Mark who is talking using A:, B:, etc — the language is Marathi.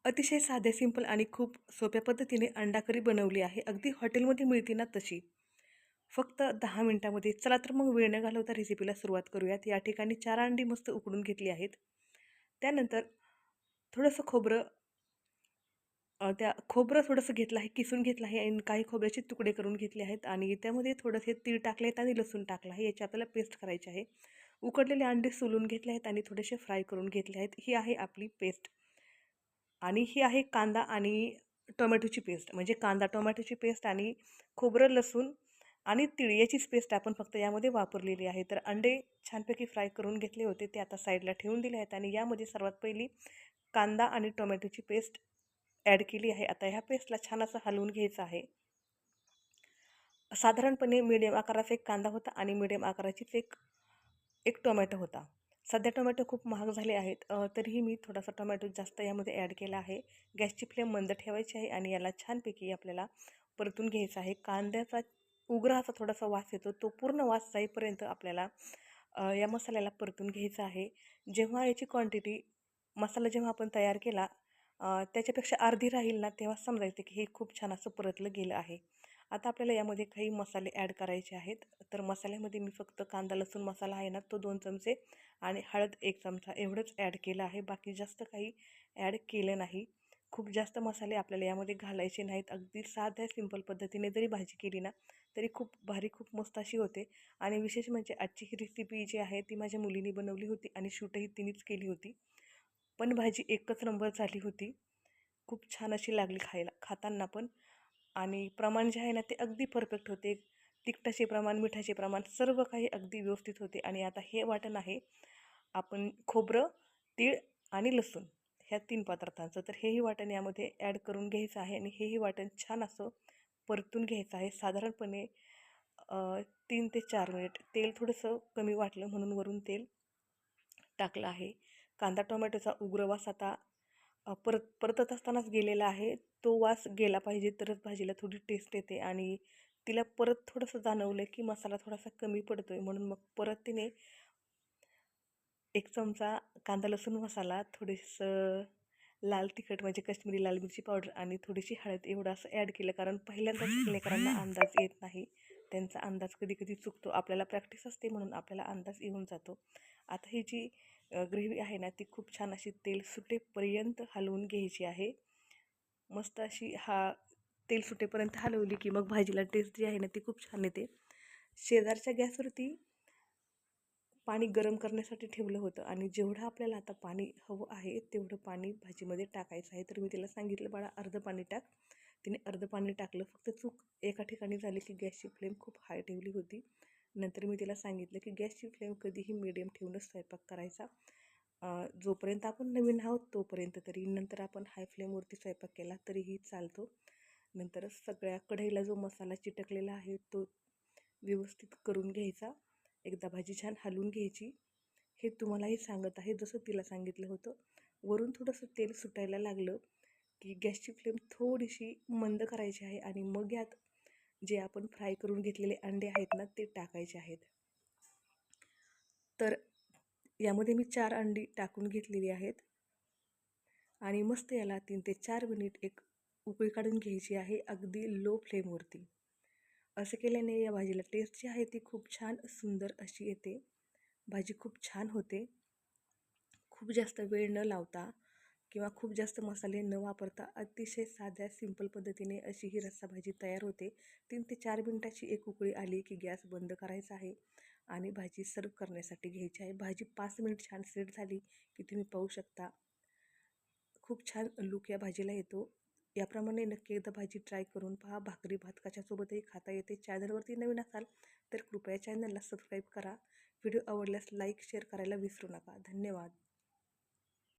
A: अतिशय साधे, सिंपल आणि खूप सोप्या पद्धतीने अंडा करी बनवली आहे. अगदी हॉटेलमध्ये मिळते ना तशी. फक्त 10 मिनिटामध्ये. चला तर मग वेळ न घालवता रेसिपीला सुरुवात करूयात. या ठिकाणी 4 अंडी मस्त उकडून घेतली आहेत. त्यानंतर थोडंसं खोबरं थोडंसं घेतलं आहे, किसून घेतलं आहे आणि काही खोबऱ्याचे तुकडे करून घेतले आहेत आणि त्यामध्ये थोडेसे तीळ टाकले आहेत आणि लसूण टाकलं आहे. याची आपल्याला पेस्ट करायची आहे. उकडलेले अंडे सोलून घेतले आहेत आणि थोडेसे फ्राय करून घेतले आहेत. ही आहे आपली पेस्ट. आणि ही आहे कांदा आणि टोमॅटोची पेस्ट. म्हणजे कांदा टोमॅटोची पेस्ट आणि खोबरं, लसूण आणि तीळ याचीच पेस्ट आपण फक्त यामध्ये वापरलेली आहे. तर अंडे छानपैकी फ्राय करून घेतले होते, ते आता साईडला ठेवून दिले आहेत आणि यामध्ये सर्वात पहिली कांदा आणि टोमॅटोची पेस्ट ॲड केली आहे. आता ह्या पेस्टला छान असं हलवून घ्यायचं आहे. साधारणपणे मिडियम आकाराचा एक कांदा होता आणि मिडियम आकाराचीच एक टोमॅटो होता. सध्या टोमॅटो खूप महाग झाले आहेत, तरीही मी थोडासा टोमॅटो जास्त यामध्ये ॲड केला आहे. गॅसची फ्लेम मंद ठेवायची आहे आणि याला छानपैकी आपल्याला परतून घ्यायचा आहे. कांद्याचा उग्र असा थोडासा वास येतो, तो पूर्ण वास जाईपर्यंत आपल्याला या मसाल्याला परतून घ्यायचा आहे. जेव्हा याची क्वांटिटी मसाला जेव्हा आपण तयार केला त्याच्यापेक्षा अर्धी राहील ना, तेव्हा समजायचं की हे खूप छान असं परतलं गेलं आहे. आता आपल्याला यामध्ये काही मसाले ॲड करायचे आहेत. तर मसाल्यामध्ये मी फक्त कांदा लसूण मसाला आहे ना, तो 2 चमचे आणि हळद 1 चमचा एवढंच ॲड केलं आहे. बाकी जास्त काही ॲड केलं नाही. खूप जास्त मसाले आपल्याला यामध्ये घालायचे नाहीत. अगदी साध्या सिंपल पद्धतीने जरी भाजी केली ना, तरी खूप भारी, खूप मस्त अशी होते. आणि विशेष म्हणजे आजची ही रेसिपी जी आहे ती माझ्या मुलीने बनवली होती आणि शूटही तिनेच केली होती. पण भाजी एकच नंबर झाली होती. खूप छान अशी लागली खाताना पण. आणि प्रमाण जे आहे ना ते अगदी परफेक्ट होते. तिखटाचे प्रमाण, मिठाचे प्रमाण सर्व काही अगदी व्यवस्थित होते. आणि आता हे वाटण आहे आपण खोबरं, तीळ आणि लसूण ह्या 3 पदार्थांचं. तर हेही वाटण यामध्ये ॲड करून घ्यायचं आहे आणि हेही वाटण छान असं परतून घ्यायचं आहे. साधारणपणे 3 ते 4 मिनिट. तेल थोडंसं कमी वाटलं म्हणून वरून तेल टाकलं आहे. कांदा टोमॅटोचा उग्र वास आता परतत असतानाच गेलेला आहे. तो वास गेला पाहिजे तरच भाजीला थोडी टेस्ट येते आणि तिला परत थोडंसं जाणवलं की मसाला थोडासा कमी पडतोय, म्हणून मग परत तिने 1 चमचा कांदा लसूण मसाला, थोडंसं लाल तिखट म्हणजे काश्मीरी लाल मिरची पावडर आणि थोडीशी हळद एवढं असं ॲड केलं. कारण पहिल्यांदाच लेकरांना अंदाज येत नाही. त्यांचा अंदाज कधी-कधी चुकतो. आपल्याला प्रॅक्टिस असते म्हणून आपल्याला अंदाज येऊन जातो. आता ही जी ग्रेव्ही आहे ना, ती खूप छान अशी तेल सुटेपर्यंत हलवून घ्यायची आहे. मस्त अशी तेल सुटेपर्यंत हलवली की मग भाजीला टेस्ट जी आहे ना, ती खूप छान येते. शेजारच्या गॅसवरती पाणी गरम करण्यासाठी ठेवलं होतं आणि जेवढं आपल्याला आता पाणी हवं आहे तेवढं पाणी भाजीमध्ये टाकायचं आहे. तर मी तिला सांगितलं, बाळा अर्धं पाणी टाक. तिने अर्धं पाणी टाकलं. फक्त चूक एका ठिकाणी झाली की गॅसची फ्लेम खूप हाय ठेवली होती. नंतर मी तिला सांगितलं की गॅसची फ्लेम कधीही मिडियम ठेवूनच स्वयंपाक करायचा. जोपर्यंत आपण नवीन आहोत तोपर्यंत तरी. नंतर आपण हाय फ्लेमवरती स्वयंपाक केला तरीही चालतो. नंतर सगळ्या कढईला जो मसाला चिटकलेला आहे तो व्यवस्थित करून घ्यायचा. एकदा भाजी छान हलवून घ्यायची. हे तुम्हालाही सांगत आहे जसं तिला सांगितलं होतं. वरून थोडंसं तेल सुटायला लागलं की गॅसची फ्लेम थोडीशी मंद करायची आहे आणि मग यात जे आपण फ्राय करून घेतलेले अंडे आहेत ना ते टाकायचे आहेत. तर यामध्ये मी 4 अंडी टाकून घेतलेली आहेत आणि मस्त याला 3 ते 4 मिनिट एक उकळी काढून घ्यायची आहे अगदी लो फ्लेमवरती. असं केल्याने या भाजीला टेस्ट जी आहे ती खूप छान सुंदर अशी येते. भाजी खूप छान होते. खूप जास्त वेळ न लावता किंवा खूप जास्त मसाले न वापरता अतिशय साध्या सिंपल पद्धतीने अशी ही रस्सा भाजी तयार होते. 3 ते 4 मिनिटाची एक उकळी आली की गॅस बंद करायचा आहे आणि भाजी सर्व करण्यासाठी घ्यायची आहे. भाजी 5 मिनिट छान सेट झाली की तुम्ही पाहू शकता खूप छान लूक या भाजीला येतो. याप्रमाणे नक्की एकदा भाजी ट्राय करून पहा. भाकरी भात कशासोबतही खाता येते. चॅनलवरती नवीन असाल तर कृपया चॅनलला सबस्क्राईब करा. व्हिडिओ आवडल्यास लाईक शेअर करायला विसरू नका. धन्यवाद.